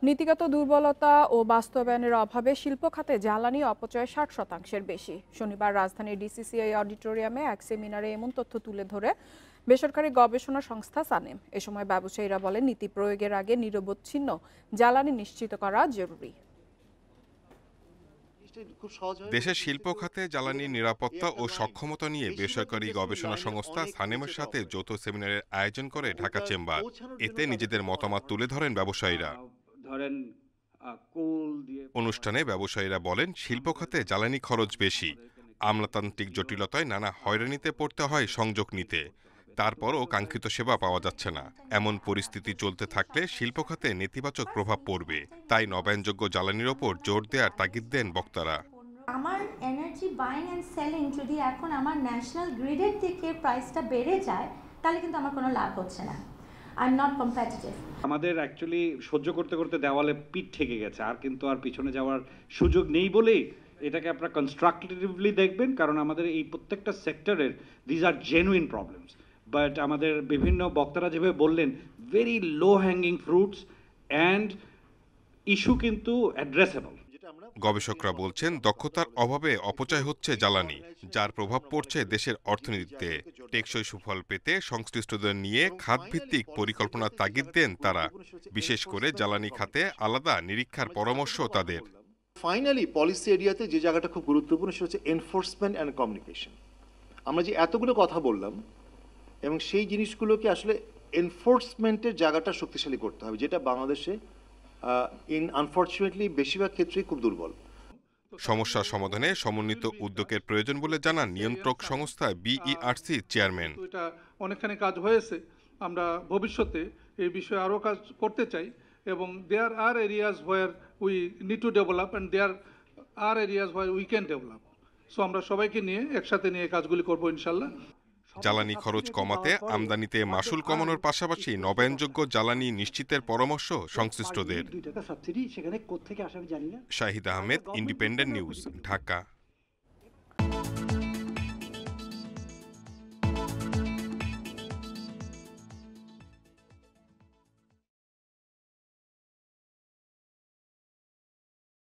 নীতিগত দুর্বলতা ও বাস্তবায়নের অভাবে শিল্প খাতে জ্বালানি অপচয় 60%-এর বেশি। শনিবার রাজধানীর ডিসিসিআই অডিটোরিয়ামে এক সেমিনারে এমন তথ্য তুলে ধরে বেসরকারি গবেষণা সংস্থা সানেম। এ সময় ব্যবসায়ীরা বলেন, নীতি প্রয়োগের আগে নিরবচ্ছিন্ন জ্বালানি নিশ্চিত করা জরুরি। দেশের শিল্প খাতে জ্বালানির নিরাপত্তা ও সক্ষমতা নিয়ে বেসরকারি গবেষণা সংস্থা সানেমের সাথে যৌথ সেমিনারের আয়োজন করে ঢাকা চেম্বার। এতে নিজেদের মতামত তুলে ধরেন ব্যবসায়ীরা। অনুষ্ঠানে ব্যবসায়ীরা বলেন, শিল্প খাতে জ্বালানি খরচ বেশি, আমলাতান্ত্রিক জটিলতায় নানা হয়রানিতে পড়তে হয় সংযোগ নিতে। তারপরও কাঙ্ক্ষিত সেবা পাওয়া যাচ্ছে না। এমন পরিস্থিতি চলতে থাকলে শিল্প খাতে নেতিবাচক প্রভাব পড়বে। তাই নবায়নযোগ্য জ্বালানির ওপর জোর দেওয়ার তাগিদ দেন বক্তারা। আমার এনার্জি বাইং অ্যান্ড সেলিং যদি এখন আমার ন্যাশনাল গ্রিডের থেকে প্রাইসটা বেড়ে যায়, তাহলে কিন্তু আমার কোনো লাভ হচ্ছে না। I am not competitive. আমাদের অ্যাকচুয়ালি সহ্য করতে করতে দেওয়ালে পিঠ ঠেকে গেছে, আর কিন্তু আর পিছনে যাওয়ার সুযোগ নেই বলেই এটাকে আপনারা কনস্ট্রাকটিভলি দেখবেন, কারণ আমাদের এই প্রত্যেকটা সেক্টরের these are genuine problems. But আমাদের বিভিন্ন বক্তারা যেভাবে বললেন, very low hanging fruits and issue কিন্তু অ্যাড্রেসেবল। গবেষকরা বলছেন, দক্ষতার অভাবে অপচয় হচ্ছে জ্বালানি, যার প্রভাব পড়ছে দেশের অর্থনীতিতে। টেকসই সুফল পেতে সংশ্লিষ্টদের নিয়ে খাতভিত্তিক পরিকল্পনার তাগিদ দেন তারা। বিশেষ করে জ্বালানি খাতে আলাদা নিরীক্ষার পরামর্শ তাদের। ফাইনালি পলিসি এরিয়াতে যে জায়গাটা খুব গুরুত্বপূর্ণ সেটা হচ্ছে এনফোর্সমেন্ট অ্যান্ড কমিউনিকেশন। আমরা যে এতগুলো কথা বললাম এবং সেই জিনিসগুলোকে আসলে এনফোর্সমেন্টের জায়গাটা শক্তিশালী করতে হবে, যেটা বাংলাদেশে আনফর্চুনেটলি বেশিরভাগ ক্ষেত্রেই খুব দুর্বল। সমস্যা সমাধানে সমন্বিত উদ্যোগের প্রয়োজন বলে জানান নিয়ন্ত্রক সংস্থা বিইআরসি চেয়ারম্যান। এটা অনেকখানি কাজ হয়েছে, আমরা ভবিষ্যতে এই বিষয়ে আরও কাজ করতে চাই এবং there are areas where we need to develop and there are areas where we can develop. So আমরা সবাইকে নিয়ে একসাথে নিয়ে কাজগুলি করবো ইনশাল্লাহ। জ্বালানি খরচ কমাতে আমদানিতে মাশুল কমানোর পাশাপাশি নবায়নযোগ্য জ্বালানি নিশ্চিতের পরামর্শ সংশ্লিষ্টদের। Shahid Ahmed, independent news, Dhaka.